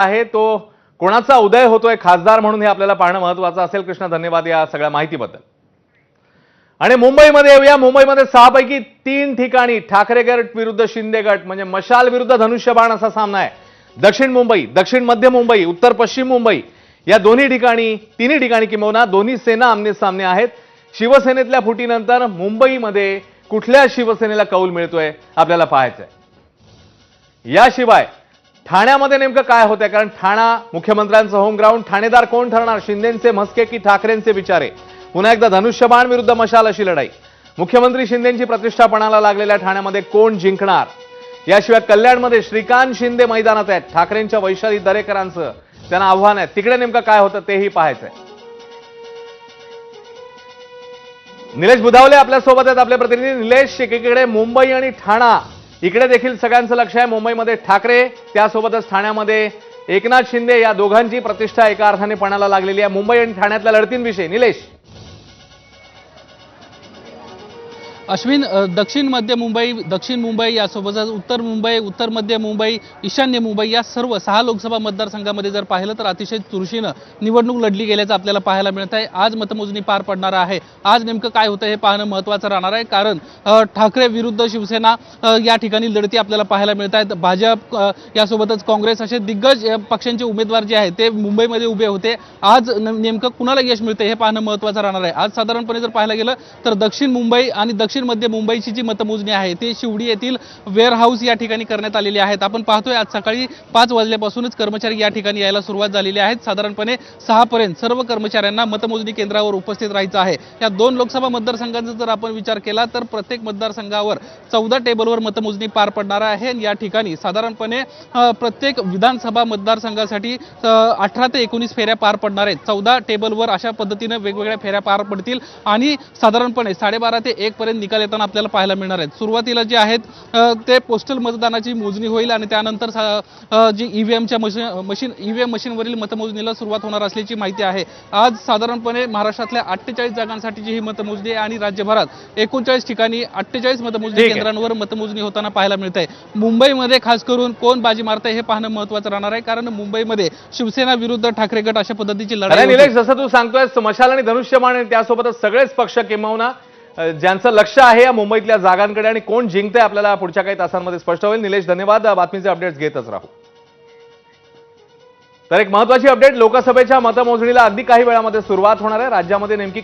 आहे तो कोणाचा उदय होतोय खासदार म्हणून हे आपल्याला पाहणं महत्त्वाचं असेल। कृष्णा, धन्यवाद या सगळ्या माहितीबद्दल। आणि मुंबईमध्ये येऊया। मुंबईमध्ये 6 पैकी 3 ठिकाणी ठाकरे गट विरुद्ध शिंदे गट म्हणजे मशाल विरुद्ध धनुष्यबाण असा सामना आहे। दक्षिण मुंबई, दक्षिण मध्य मुंबई, उत्तर पश्चिम मुंबई या तिन्ही ठिकाणी किंवा दोन्ही सेना आमने सामने आहेत। शिवसेनेतल्या फुटीनंतर मुंबईमध्ये कुठल्या शिवसेनेला कौल मिळतोय आपल्याला पाहायचंय। याशिवाय ठाण्यामध्ये नेमकं काय होतंय, कारण ठाणा मुख्यमंत्र्यांचं होम ग्राउंड, ठाणेदार कोण ठरणार, शिंदेंचे मस्के की ठाकरेंचे विचारे। पुन्हा एकदा धनुष्यबाण विरुद्ध मशाल अशी लढाई। मुख्यमंत्री शिंदेंची प्रतिष्ठा पणाला लागलेल्या ठाण्यामध्ये कोण जिंकणार। याशिवाय कल्याणमध्ये श्रीकांत शिंदे मैदानात आहेत, ठाकरेंच्या वैशाली दरेकरांचं त्यांना आव्हान आहे। तिकडे नेमकं काय होतं तेही पाहायचंय। निलेश बुधावले आपल्या सोबत आहेत, आपले प्रतिनिधी निलेश। एकीकडे मुंबई आणि ठाणा इकडे देखील सगळ्यांचं लक्ष आहे। मुंबईमध्ये ठाकरे, त्यासोबतच ठाण्यामध्ये एकनाथ शिंदे या दोघांची प्रतिष्ठा एका अर्थाने पणाला लागलेली आहे। मुंबई आणि ठाण्यातल्या लढतींविषयी निलेश। अश्विन, दक्षिण मध्य मुंबई, दक्षिण मुंबई यासोबतच उत्तर मुंबई, उत्तर मध्य मुंबई, ईशान्य मुंबई या सर्व 6 लोकसभा मतदारसंघामध्ये जर पाहिलं तर अतिशय चुरशीनं निवडणूक लढली गेल्याचं आपल्याला पाहायला मिळत आहे। आज मतमोजणी पार पडणार आहे। आज नेमकं काय होतं हे पाहणं महत्त्वाचं राहणार आहे, कारण ठाकरे विरुद्ध शिवसेना या ठिकाणी लढती आपल्याला पाहायला मिळत आहेत। भाजप यासोबतच काँग्रेस असे दिग्गज पक्षांचे उमेदवार जे आहेत ते मुंबईमध्ये उभे होते। आज नेमकं कुणाला यश मिळते हे पाहणं महत्त्वाचं राहणार आहे। आज साधारणपणे जर पाहायला गेलं तर दक्षिण मुंबई आणि दक्षिण मध्य मुंबईची जी मतमोजणी आहे ती शिवडी येथील वेअर हाऊस या ठिकाणी करण्यात आलेली आहेत। आपण पाहतोय आज सकाळी 5 वाजल्यापासूनच कर्मचारी या ठिकाणी यायला सुरुवात झालेली आहे। साधारणपणे 6 पर्यंत सर्व कर्मचाऱ्यांना मतमोजणी केंद्रावर उपस्थित राहायचं आहे। या 2 लोकसभा मतदारसंघांचा जर आपण विचार केला तर प्रत्येक मतदारसंघावर 14 टेबलवर मतमोजणी पार पडणार आहे। या ठिकाणी साधारणपणे प्रत्येक विधानसभा मतदारसंघासाठी 18 ते 19 फेऱ्या पार पडणार आहेत। 14 टेबलवर अशा पद्धतीने वेगवेगळ्या फेऱ्या पार पडतील आणि साधारणपणे 12:30 ते 1 पर्यंत निकाल येताना आपल्याला पाहायला मिळणार आहेत। सुरुवातीला जे आहेत ते पोस्टल मतदानाची मोजणी होईल आणि त्यानंतर जी ईव्हीएमच्या ईव्हीएम मशीनवरील मतमोजणीला सुरुवात होणार असल्याची माहिती आहे। आज साधारणपणे महाराष्ट्रातल्या 48 जागांसाठीची ही मतमोजणी आहे आणि राज्यभरात 39 ठिकाणी 48 मतमोजणी केंद्रांवर मतमोजणी होताना पाहायला मिळत आहे। मुंबईमध्ये खास करून कोण बाजी मारतंय हे पाहणं महत्त्वाचं राहणार आहे, कारण मुंबईमध्ये शिवसेना विरुद्ध ठाकरे गट अशा पद्धतीची लढाई। निलेश, जसं तू सांगतोय मशाल आणि धनुष्यबाण आणि त्यासोबतच सगळेच पक्ष किंवा ज्यांचं लक्ष आहे या मुंबईतल्या जागांकडे आणि कोण जिंकतंय आपल्याला पुढच्या काही तासांमध्ये स्पष्ट होईल। निलेश, धन्यवाद। बातमीचे अपडेट्स घेतच राहू। तर एक महत्त्वाची अपडेट, लोकसभेच्या मतमोजणीला अगदी काही वेळामध्ये सुरुवात होणार आहे। राज्यामध्ये नेमकी